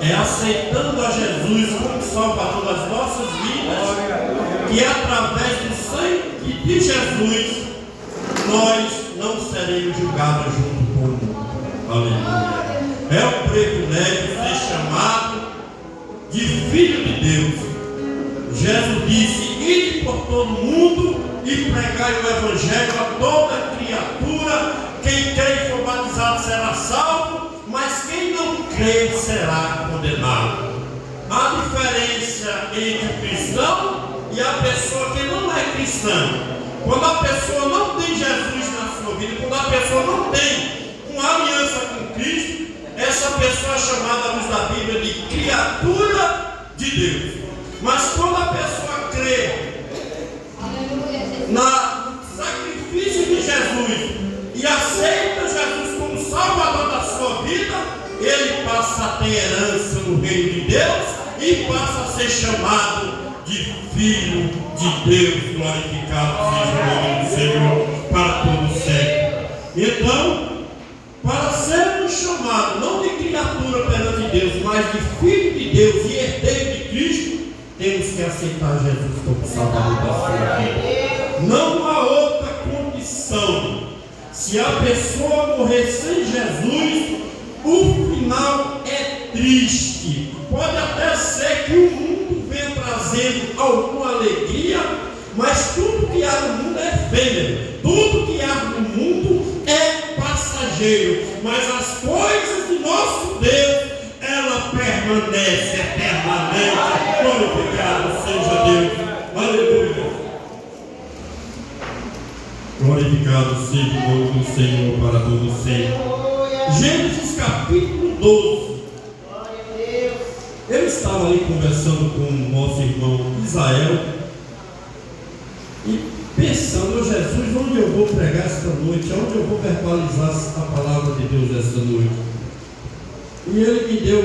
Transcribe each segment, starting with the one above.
é aceitando a Jesus como Salvador das nossas vidas, que através do sangue de Jesus nós não seremos julgados junto com o mundo. Aleluia. É um privilégio ser chamado de filho de Deus. Jesus disse: ide por todo mundo e pregai o evangelho a toda criatura. Quem crê e for batizado será salvo, mas quem não crê será condenado. A diferença entre o cristão e a pessoa que não é cristã: quando a pessoa não tem Jesus na sua vida, quando a pessoa não tem uma aliança com Cristo, essa pessoa é chamada à luz da Bíblia de criatura de Deus. Mas quando a pessoa crê no sacrifício de Jesus e aceita Jesus como Salvador da sua vida, ele passa a ter herança no reino de Deus e passa a ser chamado de filho de Deus. Glorificado seja o nome do Senhor para todo sempre. Então, para sermos chamados não de criatura perante Deus, mas de filho de Deus e herdeiro de Cristo, temos que aceitar Jesus como Salvador da sua vida. Não há outra condição. Se a pessoa morrer sem Jesus, o final é triste. Pode até ser que o mundo venha trazendo alguma alegria, mas tudo que há no mundo é efêmero. Tudo que há no mundo é passageiro. Mas as coisas de nosso Deus, ela permanece eternamente. Glorificado seja Deus. Aleluia. Glorificado seja o nome do Senhor para todo sempre. Gênesis capítulo 12. Eu estava ali conversando com o nosso irmão Israel e pensando: Jesus, onde eu vou pregar esta noite? Onde eu vou verbalizar a palavra de Deus esta noite? E ele me deu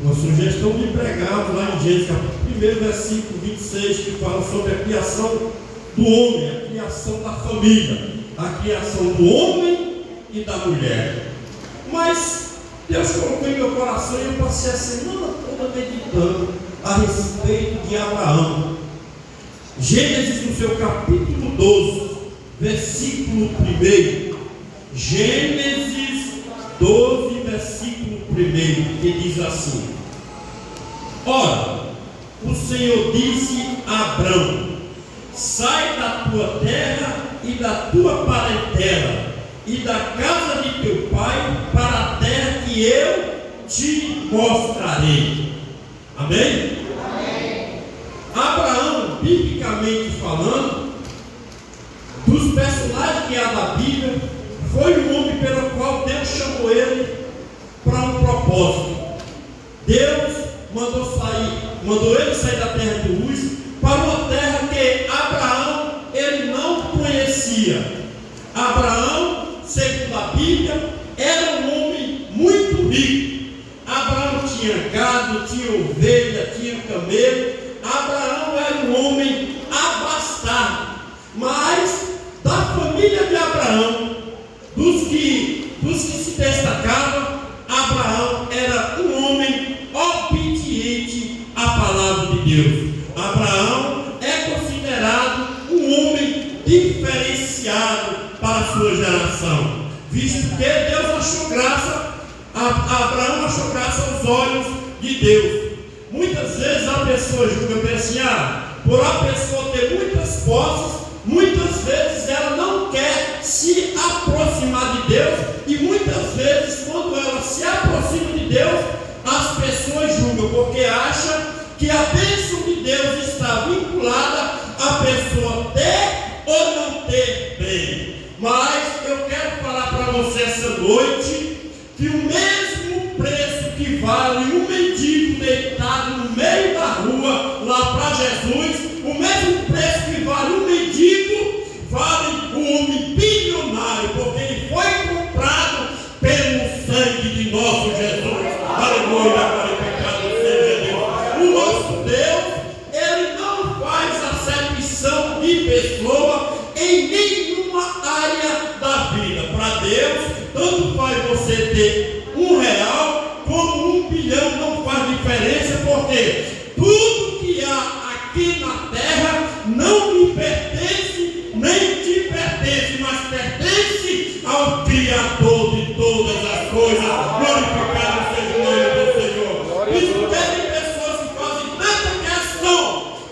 uma sugestão de pregar lá em Gênesis capítulo 1, versículo 26, que fala sobre a criação do homem, a criação da família, a criação do homem e da mulher. Mas Deus colocou em meu coração e eu passei a semana toda meditando a respeito de Abraão. Gênesis, no seu capítulo 12, versículo 1. Gênesis 12, versículo 1, que diz assim: ora, o Senhor disse a Abrão: sai da tua terra e da tua parentela e da casa de teu pai para a terra que eu te mostrarei. Amém? Amém. Abraão, biblicamente falando, dos personagens que há na Bíblia, foi o homem pelo qual Deus chamou ele para um propósito. Deus mandou ele sair da terra de Uz para uma terra que Abraão ele não conhecia. Abraão, segundo a Bíblia, era um homem muito rico. Abraão tinha gado, tinha ovelha, tinha camelo. Abraão era um homem abastado. Mas da família de Abraão, dos que se destacavam, Abraão era um homem obediente à palavra de Deus. Abraão é considerado um homem diferenciado para a sua geração, visto que Deus achou graça, Abraão achou graça aos olhos de Deus. Muitas vezes a pessoa julga assim: por a pessoa ter muitas posses, muitas vezes ela não quer se aproximar de Deus, e muitas vezes quando ela se aproxima de Deus, as pessoas julgam, porque acham que a bênção de Deus está vinculada a pessoa ter ou não ter bem. Mas eu quero falar para você essa noite que o mesmo preço que vale um mendigo deitado no meio da rua lá para Jesus, o mesmo preço que vale um mendigo, vale um homem bilionário, porque ele foi comprado pelo sangue de nosso Jesus. Aleluia, glorificado seja Deus. O nosso Deus, ele não faz acepção de pessoa em nenhuma área da vida. Para Deus, tanto faz você ter R$1 como R$1 bilhão. milhão não faz diferença, porque tudo que há aqui na terra não me pertence, nem te pertence, mas pertence ao Criador de todas as coisas. Glorificado seja o nome do Senhor. Isso tem pessoas que fazem tanta questão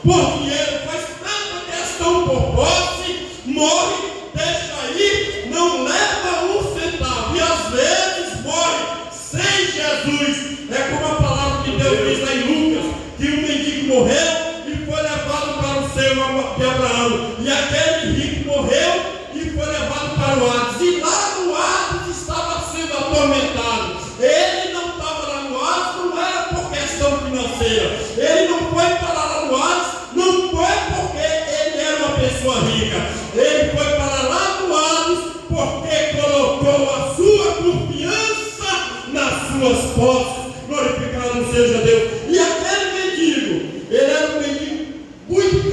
por dinheiro, faz tanta questão por posse, morre, deixa aí, não leva um centavo, e às vezes morre sem Jesus. É como a palavra de Deus diz lá em Lucas, que um mendigo morreu e foi levado para o seio de Abraão, e aquele rico morreu e foi levado para o Hades, e lá no Hades estava sendo atormentado. Ele não estava lá no Hades, não era por questão financeira, ele não foi para lá no Hades, não foi porque ele era uma pessoa rica, ele foi para lá no Hades porque colocou a sua confiança nas suas posses. Glorificado seja Deus. E aquele mendigo, ele era um mendigo muito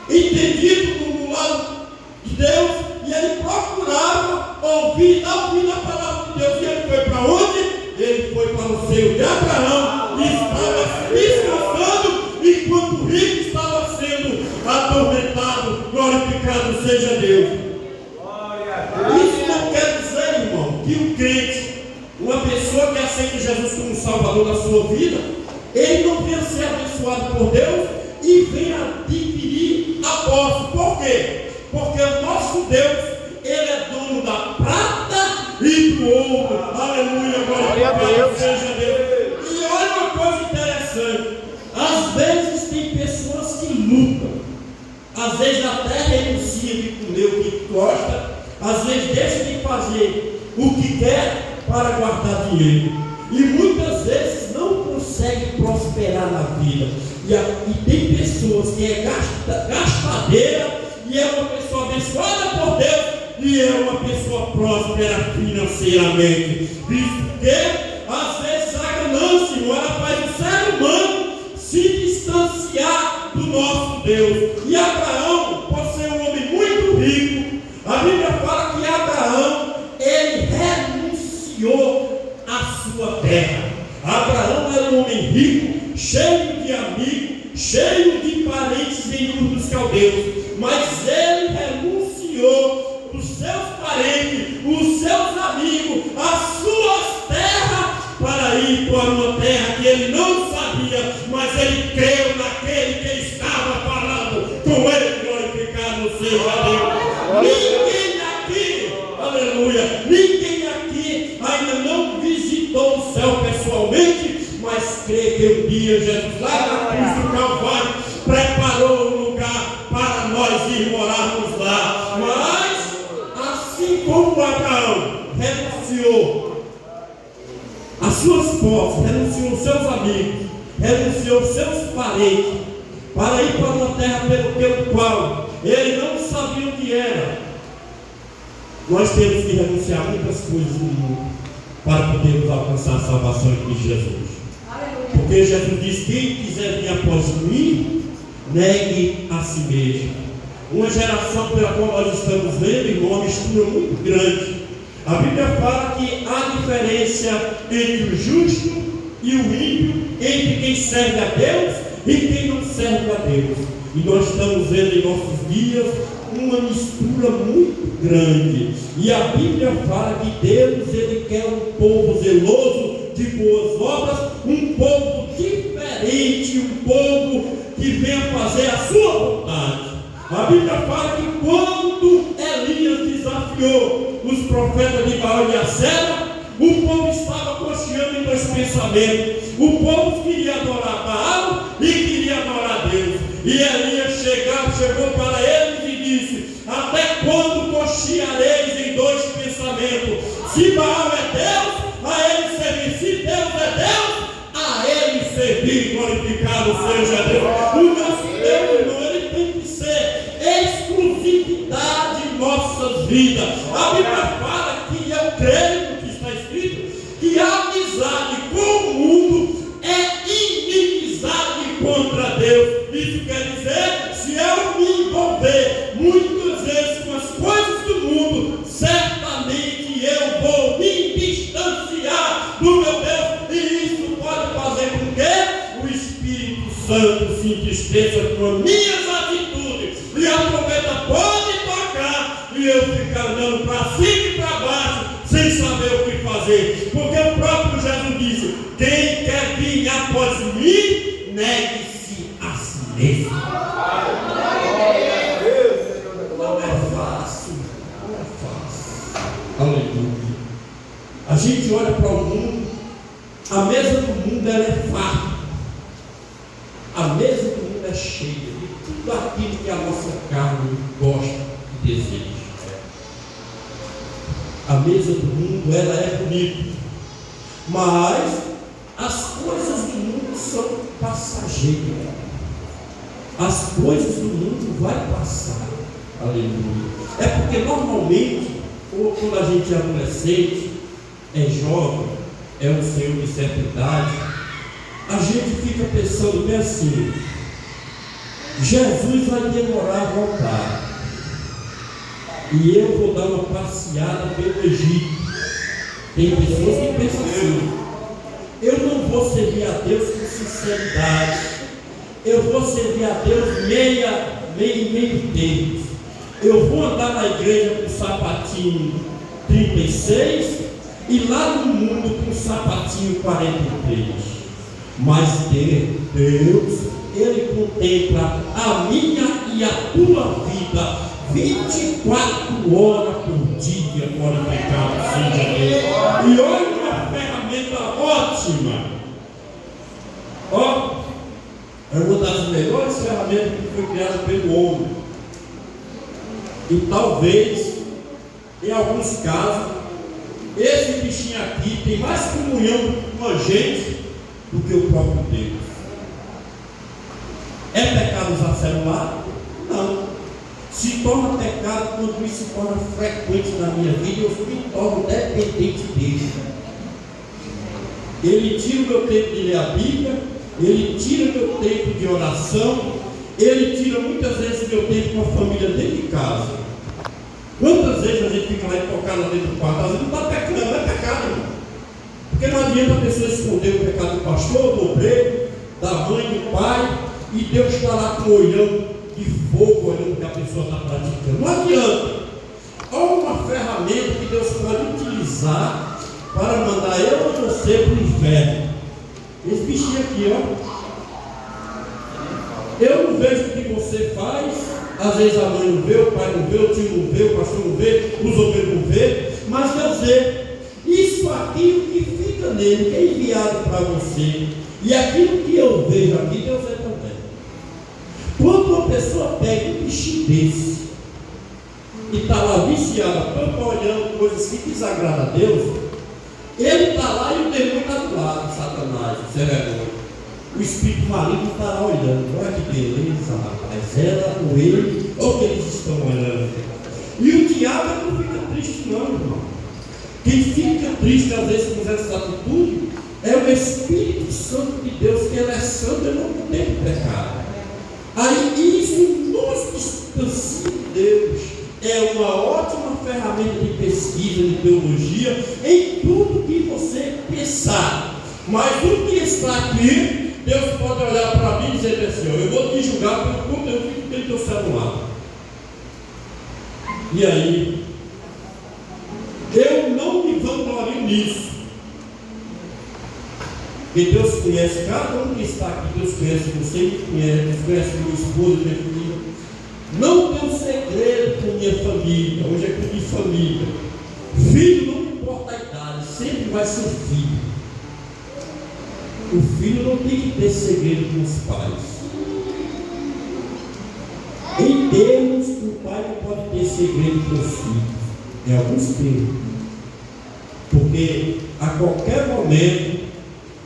entendido no lado de Deus, e ele procurava ouvir a palavra de Deus. E ele foi para onde? Ele foi para o seio de Abraão, e estava descansando enquanto o rico estava sendo atormentado. Glorificado seja Deus. Isso não quer dizer, irmão, que o crente, uma pessoa que aceita Jesus como Salvador da sua vida, ele não venha ser abençoado por Deus e venha adquirir a posse. Por quê? Porque o nosso Deus, ele é dono da prata e do ouro. Aleluia, glória a Deus, seja Deus. E olha uma coisa interessante, às vezes tem pessoas que lutam, às vezes até renuncia de comer o que gosta, às vezes deixa de fazer o que quer para guardar dinheiro, e muitas vezes não consegue prosperar na vida. E tem pessoas que é gastadeira, e é uma pessoa abençoada por Deus, e é uma pessoa próspera financeiramente. Visto que às vezes a ganância, ela faz o ser humano se distanciar do nosso Deus. E Abraão, por ser um homem muito rico, a Bíblia fala que Abraão, ele renunciou à sua terra. Abraão era um homem rico, cheio de amigos, cheio de parentes em Ur dos Caldeus, mas ele renunciou os seus parentes, os seus amigos, as suas terras, para ir para uma terra que ele não sabia, mas ele creu naquele que estava falando com ele. Glorificado seja Deus. Ninguém aqui, aleluia, ninguém aqui ainda não visitou o céu pessoalmente, mas crê que um dia Jesus lá na cruz do Calvário preparou um lugar para nós ir morarmos lá. Mas assim como Abraão renunciou as suas posses, renunciou os seus amigos, renunciou os seus parentes, para ir para uma terra pelo qual ele não sabia o que era, nós temos que renunciar muitas coisas no mundo para podermos alcançar a salvação em Cristo Jesus. Porque Jesus diz: quem quiser vir após mim, negue a si mesmo. Uma geração pela qual nós estamos vendo, irmão, uma mistura muito grande. A Bíblia fala que há diferença entre o justo e o ímpio, entre quem serve a Deus e quem não serve a Deus. E nós estamos vendo em nossos dias uma mistura muito grande. E a Bíblia fala que Deus, ele quer um povo zeloso de boas obras, um povo diferente, um povo que venha fazer a sua vontade. A Bíblia fala que quando Elias desafiou os profetas de Baal e Acera, o povo estava cocheando em dois pensamentos. O povo queria adorar Baal e queria adorar Deus. E Elias chegou para eles e disse: até quando cocheareis em dois pensamentos? Se Baal é Deus, a ele servir. Se Deus é Deus, a ele servir. Glorificado seja Deus. O nosso Deus, irmão, ele tem que ser exclusividade em nossas vidas. A Bíblia fala que eu creio no que está escrito, que a amizade com o mundo é inimizade contra Deus. Isso quer dizer, se eu me envolver muitas vezes com as coisas do mundo, certamente eu vou me distanciar do meu Deus, e isso Santo se entristeça com as minhas atitudes e a trombeta pode tocar e eu ficar andando para cima e para baixo sem saber o que fazer, porque o próprio Jesus disse: quem quer vir após mim, negue-se a si mesmo. Não é fácil, não é fácil. Aleluia. A gente olha para o mundo, a mesa do mundo ela é farta, a mesa do mundo é cheia de tudo aquilo que a nossa carne gosta e deseja. A mesa do mundo ela é bonita, mas as coisas do mundo são passageiras. As coisas do mundo vai passar. Aleluia. É porque normalmente, ou quando a gente é adolescente, é jovem, é um senhor de certa idade, a gente fica pensando bem assim: Jesus vai demorar a voltar e eu vou dar uma passeada pelo Egito. Tem pessoas que pensam assim: eu não vou servir a Deus com sinceridade, eu vou servir a Deus meio termo. Eu vou andar na igreja com sapatinho 36 e lá no mundo com sapatinho 43. Mas Deus, Ele contempla a minha e a tua vida 24 horas por dia. Glorificado seja Deus. E olha uma ferramenta ótima. Ó, é uma das melhores ferramentas que foi criada pelo homem. E talvez, em alguns casos, esse bichinho aqui tem mais comunhão com a gente do que o próprio Deus. É pecado usar celular? Não. Se torna pecado quando isso se torna frequente na minha vida e eu me torno dependente dele. Ele tira o meu tempo de ler a Bíblia, ele tira o meu tempo de oração, ele tira muitas vezes o meu tempo com a família dentro de casa. Quantas vezes a gente fica lá intocado dentro do quarto? Às vezes não está pecando, não é pecado, irmão. Porque não adianta a pessoa esconder o pecado do pastor, do obreiro, da mãe, do pai, e Deus está lá com o olhão de fogo olhando o que a pessoa está praticando. Não adianta. Olha uma ferramenta que Deus pode utilizar para mandar eu ou você para o inferno. Esse bichinho aqui, ó. Eu não vejo o que você faz, às vezes a mãe não vê, o pai não vê, o tio não vê, o pastor não vê, os obreiros não vê, mas Deus vê. Isso aqui, o que fica nele, que é enviado para você, e aquilo que eu vejo aqui, Deus vê também. Quando uma pessoa pega um bichinho desse e está lá viciado, olhando coisas que desagradam a Deus, ele está lá e o demônio está do lado, Satanás, o cerebro. O espírito maligno está lá olhando. Olha que beleza, rapaz. Ela ou ele, olha o que eles estão olhando. E o diabo não fica triste, não, irmão. Quem fica triste às vezes com essa atitude é o Espírito Santo de Deus, que ele é santo e não tem pecado. Aí isso nos distancia de Deus. É uma ótima ferramenta de pesquisa, de teologia, em tudo que você pensar. Mas o que está aqui, Deus pode olhar para mim e dizer assim: eu vou te julgar pelo conteúdo que tem no teu celular. E aí, eu não me vanglorio nisso. Porque Deus conhece cada um que está aqui, Deus conhece você, me conhece, Deus conhece meu esposo, minha filha. Não tem um segredo com minha família, hoje é com minha família. Filho não importa a idade, sempre vai ser filho. O filho não tem que ter segredo com os pais. Em Deus, o pai não pode ter segredo com os filhos. Em alguns tempos. Porque a qualquer momento,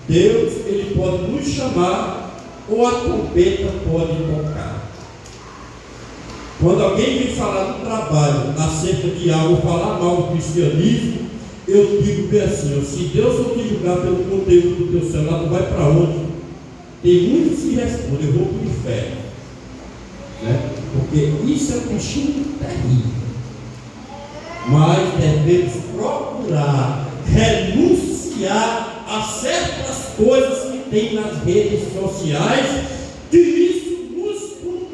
Deus ele pode nos chamar ou a trombeta pode tocar. Quando alguém vem falar do trabalho acerca de algo, falar mal do cristianismo, eu digo bem assim: se Deus não te julgar pelo conteúdo do teu celular, tu vai para onde? Tem muitos que respondem: eu vou para o inferno, né? Porque isso é um bichinho terrível. Mas devemos procurar renunciar a certas coisas que tem nas redes sociais que isso nos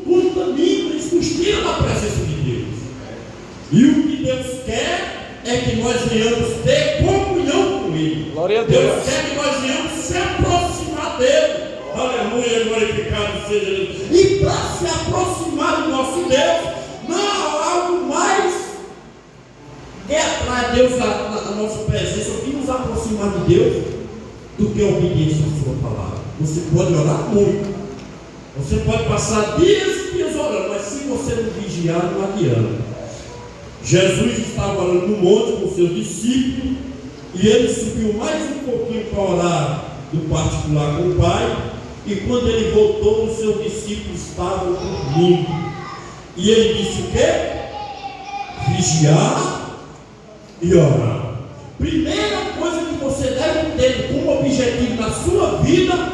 contamina, isso nos tira da presença de Deus. E o que Deus quer é que nós venhamos ter comunhão com Ele. Glória a Deus. Deus quer que nós venhamos se aproximar dele. Aleluia, glorificado seja Deus. E para se aproximar do nosso Deus, não há algo mais que atrai Deus a nossa presença, o que nos aproximar de Deus, do que a obediência à sua palavra. Você pode orar muito, você pode passar dias e dias orando, mas se você não vigiar, não adianta. Jesus estava orando no monte com seus discípulos, e ele subiu mais um pouquinho para orar do particular com o Pai, e quando ele voltou, os seus discípulos estavam dormindo. E ele disse o quê? Vigiar e orar. Primeira coisa que você deve ter como objetivo na sua vida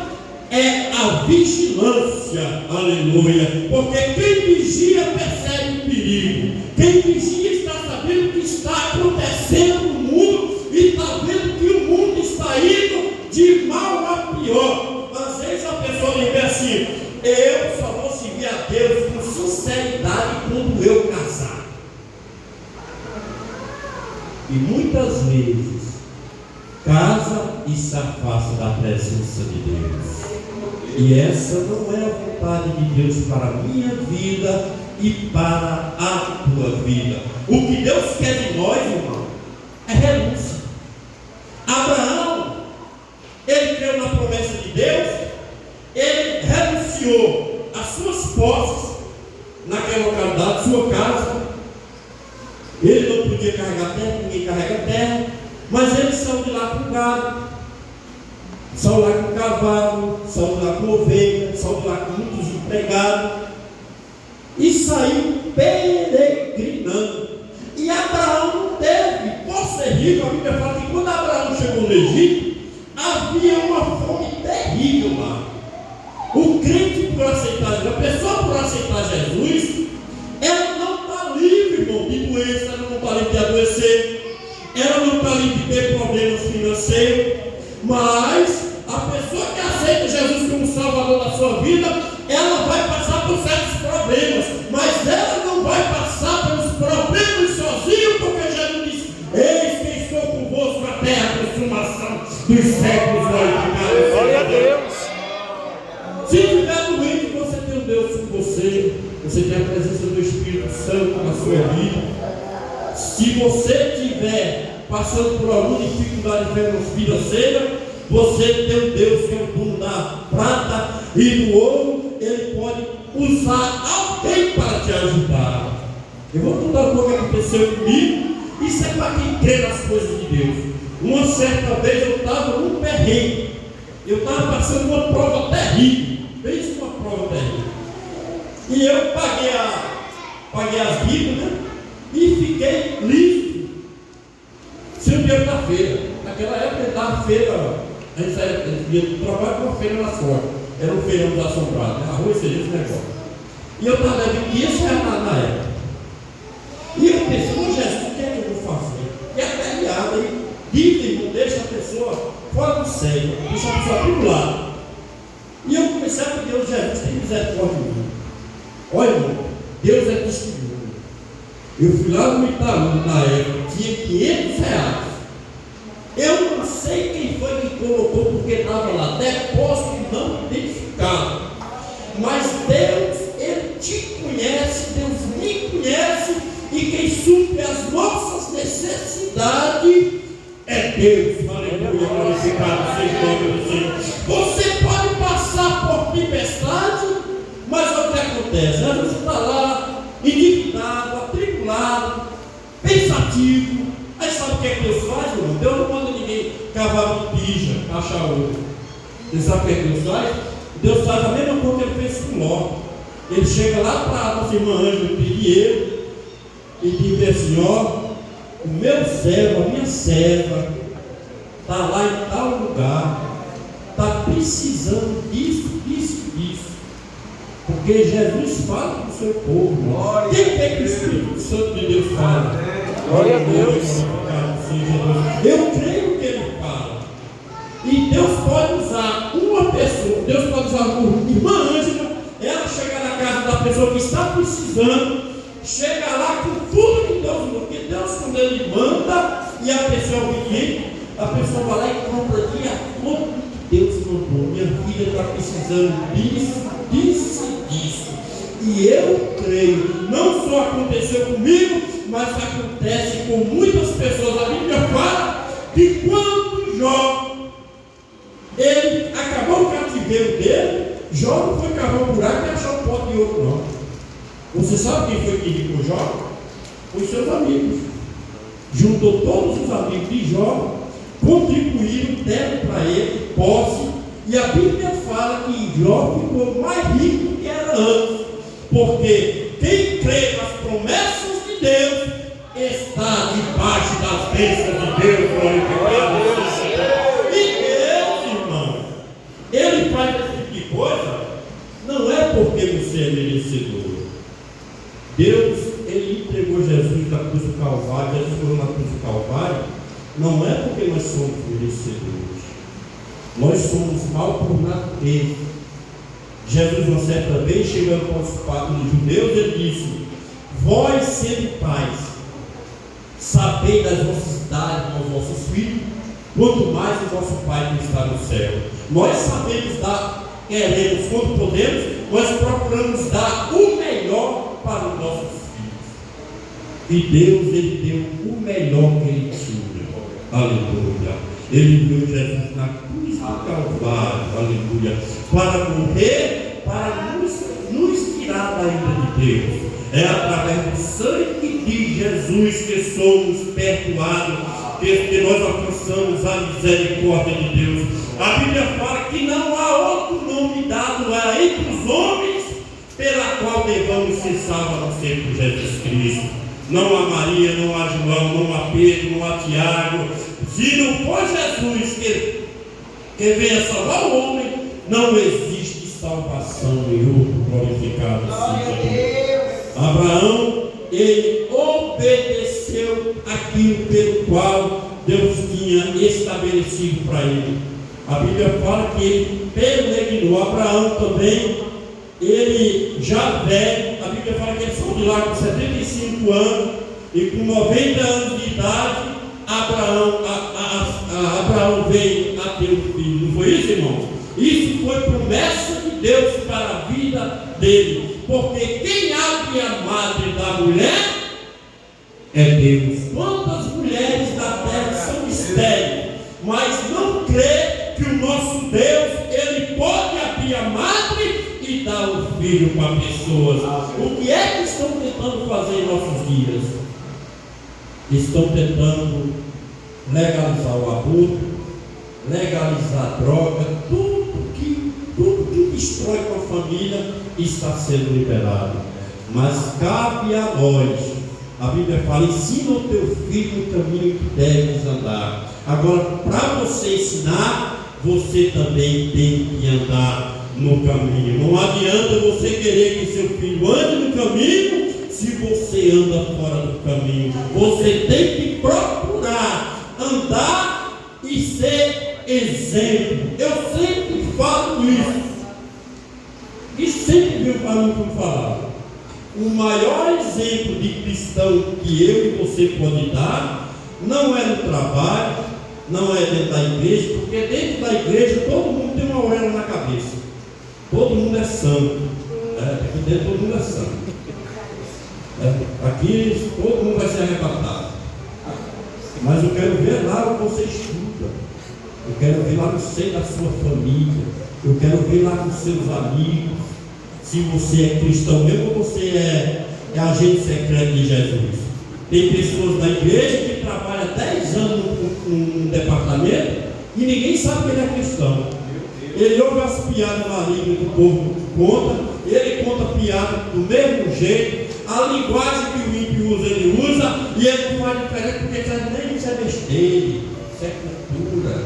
é a vigilância. Aleluia. Porque quem vigia percebe o perigo. Quem vigia está sabendo o que está acontecendo no mundo e está vendo que o mundo está indo de mal a pior. Às vezes a pessoa diz assim: eu só vou servir a Deus com sinceridade quando eu casar. E muitas vezes casa e se afasta da presença de Deus. E essa não é a vontade de Deus para a minha vida e para a tua vida. O que Deus quer de nós, irmão, é renúncia. Abraão, ele creu na promessa de Deus, ele renunciou às suas posses naquela localidade, sua casa. Ele não podia carregar terra, ninguém carrega terra, mas ele saiu de lá com gado, saiu lá com cavalo, saiu de lá com ovelha, saiu de lá com muitos empregados, e saiu peregrinando. E Abraão não teve, por ser rico, a Bíblia fala que quando Abraão chegou no Egito, havia uma fome terrível lá. O crente, por aceitar Jesus, a pessoa por aceitar Jesus, ela não está livre, irmão, de doença, ela não está livre de adoecer, ela não está livre de ter problemas financeiros, mas a pessoa que aceita Jesus como Salvador da sua vida, ela vai passar por certos problemas, mas ela não vai passar pelos problemas sozinha, porque Jesus disse: eis que estou convosco até a consumação dos séculos. Glória a Deus. Se tiver doente, você tem um Deus com você, você tem a presença do Espírito Santo na sua vida. Se você estiver passando por alguma dificuldade financeira, você tem um Deus que é o dono da prata e do ouro. Ele pode usar alguém para te ajudar. Eu vou contar um pouco o que aconteceu comigo. Isso é para quem crê nas coisas de Deus. Uma certa vez eu estava num perrengue, eu estava passando uma prova terrível. Fez uma prova terrível. E eu paguei as dívidas, né? E fiquei livre. Sem o dinheiro da feira. Naquela época da feira, a gente ia trabalhar com uma feira na sorte. Era um feirão dos assombrados, né? Arroz, seja esse negócio. E eu estava devendo 500 reais na época. E eu pensei: ô Jesus, o que é que eu vou fazer? E até aliada, e dívida não deixa a pessoa fora do sério, deixa a pessoa tribulada. E eu comecei a pedir: Jesus, tem misericórdia de mim. Olha, irmão, Deus é testemunho. Eu fui lá no Itaú na época, tinha 500 reais. Eu não sei quem foi que colocou, porque estava lá, depósito não identificado. Mas Deus, Ele te conhece, Deus me conhece, e quem supre as nossas necessidades é Deus. Aleluia, glorificado seja o nome do Senhor. Você pode passar por tempestade, mas o que acontece? Às vezes você está lá, endividado, atribulado, pensativo. Aí sabe o que é que Deus faz, irmão? Deus não manda ninguém cavar pija, achar ouro. Você sabe o que é que Deus faz? Deus faz a mesma coisa que Ele fez com Ló. Ele chega lá para a nossa irmã Ângela Pinheiro e diz assim: ó, o meu servo, a minha serva, está lá em tal lugar, está precisando disso, disso, disso. Porque Jesus fala com o seu povo. Quem é que o Espírito Santo de Deus fala? Glória a Deus. Eu creio que Ele fala. E Deus pode usar uma pessoa, Deus pode usar uma irmã Ângela pessoa que está precisando chega lá com tudo que Deus mandou. Porque Deus, quando Ele manda e a pessoa é obediente, a pessoa vai lá e compra de acordo com que Deus mandou. Minha filha está precisando disso e disso. E eu creio, não só aconteceu comigo, mas acontece com muitas pessoas. A Bíblia fala que quando Jó, ele acabou o cativeiro dele, Jó não foi cavar um buraco e achar um pote de ouro, não. Você sabe quem foi que indicou Jó? Os seus amigos. Juntou todos os amigos de Jó, contribuíram, deram para ele posse, e a Bíblia fala que Jó ficou mais rico do que era antes, porque quem crê nas promessas de Deus está debaixo das bênçãos de Deus, glorificado seja. E Deus, irmão, Ele faz esse tipo de coisa, não é porque você é merecedor. Deus, Ele entregou Jesus na cruz do Calvário. Jesus foi na cruz do Calvário, não é porque nós somos merecedores. Nós somos mal por natureza. Jesus, uma certa vez, chegando para os pais dos judeus, Ele disse: vós sendo pais, sabei das vossas dádivas aos vossos filhos, quanto mais o vosso Pai que está no céu. Nós sabemos dar, queremos, quando podemos, nós procuramos dar o melhor para os nossos filhos. E Deus, Ele deu o melhor que Ele tinha. Aleluia. Ele viu Jesus na cruz do Calvário, aleluia, para morrer, para nos tirar da ira de Deus. É através do sangue de Jesus que somos perdoados, que nós alcançamos a misericórdia de Deus. A Bíblia fala que não há outro nome dado entre os homens pela qual devamos ser salvos, a não ser por Jesus Cristo. Não há Maria, não há João, não há Pedro, não há Tiago. Se não for Jesus que venha salvar o homem, não existe salvação em outro, glorificado seja Deus. Abraão, ele obedeceu aquilo pelo qual Deus tinha estabelecido para ele. A Bíblia fala que ele peregrinou. Abraão também, ele já velho, a Bíblia fala que ele saiu de lá com 75 anos, e com 90 anos de idade, Abraão veio a ter um filho. Não foi isso, irmão? Isso foi promessa de Deus para a vida dele. Porque quem abre a madre da mulher é Deus. Quantas mulheres da terra são estéreis, mas não crê que o nosso Deus, Ele pode abrir a madre e dar o filho para pessoas. O que é que estão tentando fazer em nossos dias? Estão tentando legalizar o aborto, legalizar a droga, tudo que destrói com a família está sendo liberado. Mas cabe a nós, a Bíblia fala: ensina o teu filho no caminho que deves andar. Agora, para você ensinar, você também tem que andar no caminho. Não adianta você querer que seu filho ande no caminho se você anda fora do caminho. Você tem que procurar andar e ser exemplo. Eu sempre falo isso, e sempre viu para mim como falar. O maior exemplo de cristão que eu e você pode dar não é no trabalho, não é dentro da igreja, porque dentro da igreja todo mundo tem uma orelha na cabeça, todo mundo é santo, aqui dentro todo mundo é santo, aqui todo mundo vai ser arrebatado. Mas eu quero ver lá o que você estuda, eu quero ver lá no seio da sua família, eu quero ver lá com seus amigos, se você é cristão mesmo ou você é agente secreto de Jesus. Tem pessoas da igreja que trabalham 10 anos num departamento e ninguém sabe que ele é cristão. Ele ouve as piadas malignas que o povo conta, ele conta piada do mesmo jeito, a linguagem que o ímpio usa, ele usa, e ele não faz diferença, porque ele sabe nem isso é besteira, isso é cultura,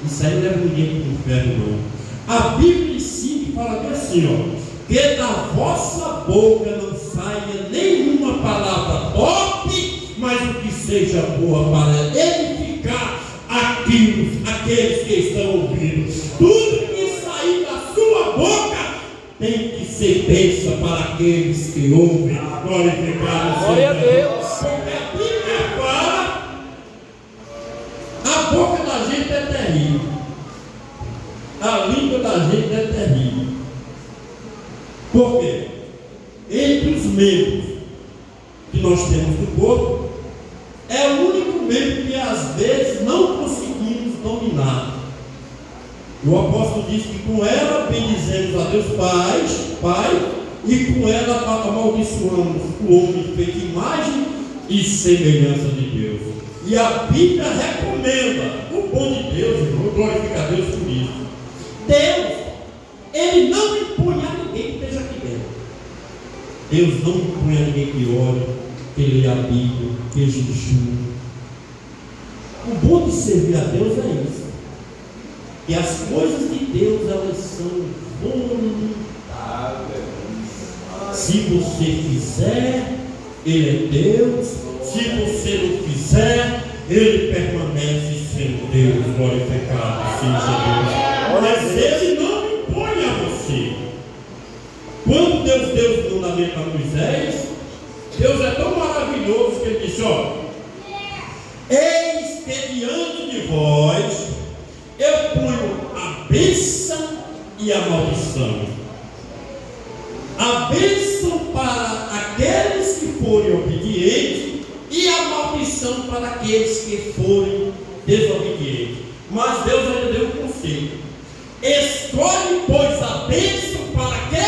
isso aí não é ninguém para o inferno, não. A Bíblia ensina e fala bem assim, ó: que da vossa boca não saia nenhuma palavra torpe, mas o que seja boa para edificar aqueles que estão ouvindo. Tudo que sair da sua boca tem que ser ser bênção para aqueles que ouvem. Glorificado Glória a Deus. Porque a Bíblia fala, a boca da gente é terrível, a língua da gente é terrível. Por quê? Entre os membros que nós temos do corpo, é o único membro que às vezes não conseguimos dominar. O apóstolo diz que com ela bendizemos a Deus Pai, e com ela amaldiçoamos o homem feito imagem e semelhança de Deus. E a Bíblia recomenda o bom de Deus, irmão, glorifica a Deus por isso. Deus, Ele não impõe a ninguém que esteja aqui dentro. Deus não impõe a ninguém que ore, que leia a Bíblia, que jejue. O bom de servir a Deus é isso. E as coisas de Deus, elas são voluntárias. Se você fizer, Ele é Deus. Se você não fizer, Ele permanece sendo Deus. Glorificado seja Deus. Mas Ele não impõe a você. Quando Deus deu os mandamentos a Moisés, Deus é tão maravilhoso que Ele disse: ó, eis que diante de vós eu ponho a bênção e a maldição. A bênção para aqueles que forem obedientes e a maldição para aqueles que forem desobedientes. Mas Deus ainda deu um conselho: escolhe, pois, a bênção para que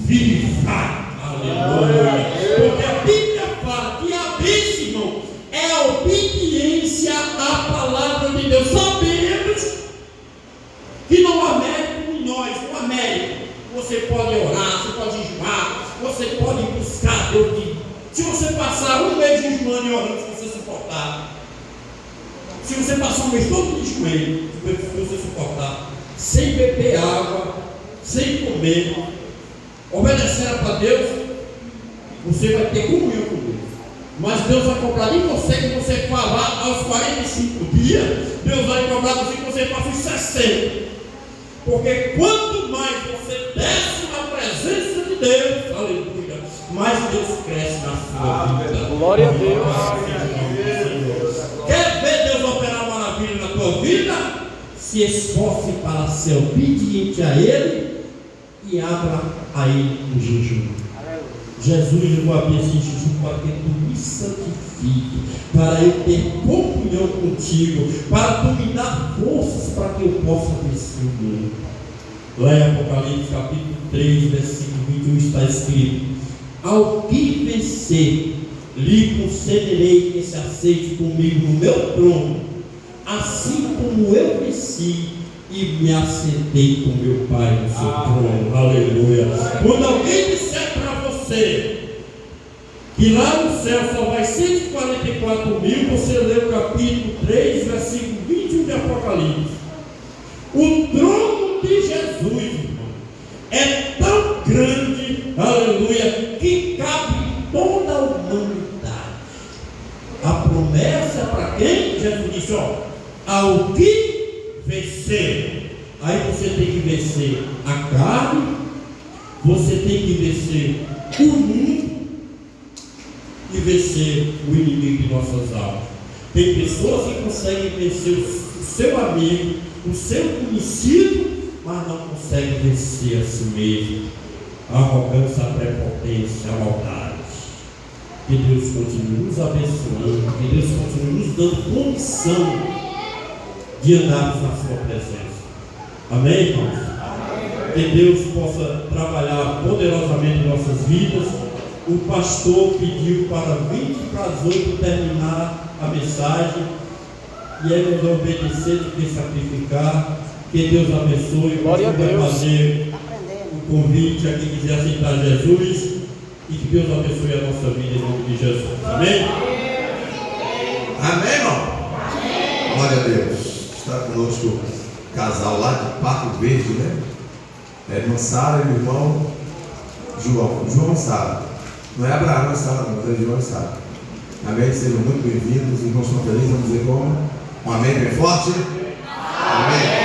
viva. Aleluia. Porque a Bíblia fala que a bênção, irmão, é a obediência à palavra de Deus. Sabemos que não há mérito em nós, não há mérito. Você pode orar, você pode jejuar, você pode buscar Deus. Se você passar um mês jejuando e orando, se você suportar, se você passar um mês todo de joelho, se você suportar, sem beber água, sem comer, obedecendo para Deus, você vai ter comunhão com Deus. Mas Deus vai cobrar de você que você falar aos 45 dias, Deus vai cobrar de você que você faça os 60. Porque quanto mais você desce na presença de Deus, aleluia, mais Deus cresce na sua vida. Glória a Deus. Quer ver Deus operar maravilha na tua vida? Se esforce para ser obediente a Ele e abra a Ele o jejum. Jesus levou a Bíblia em jejum para que tu me santifique, para eu ter comunhão contigo, para tu me dar forças para que eu possa vencer o mundo. Lá em Apocalipse capítulo 3, versículo 21 está escrito: ao que vencer, lhe concederei que se aceite comigo no meu trono, assim como eu venci e me assentei com meu Pai no seu trono. Aleluia. Quando alguém disser para você que lá no céu só vai 144 mil, você lê o capítulo 3, versículo 21 de Apocalipse. O trono de Jesus, irmão, é tão grande, aleluia, que cabe toda a humanidade. A promessa é para quem? Jesus disse: ó, ao que vencer. Aí você tem que vencer a carne, você tem que vencer o mundo e vencer o inimigo de nossas almas. Tem pessoas que conseguem vencer o seu amigo, o seu conhecido, mas não conseguem vencer a si mesmo. A arrogância, a prepotência, a maldade. Que Deus continue nos abençoando, que Deus continue nos dando condição de andarmos na sua presença. Amém, irmãos? Que Deus possa trabalhar poderosamente em nossas vidas. O pastor pediu para 20 para as 8 terminar a mensagem, e é melhor obedecer do que sacrificar. Que Deus abençoe. Glória a Deus. Vai fazer o convite a quem quiser aceitar Jesus, e que Deus abençoe a nossa vida em nome de Jesus. Amém? Amém, irmão? Glória a Deus. Está conosco o casal lá de Pato Verde, né? É a irmã Sara e o irmão João e Sara. Não é Abraão e Sara, não, é João e Sara. Amém? Sejam muito bem-vindos. Os irmãos estão felizes, vamos dizer como? Um amém bem forte? Amém.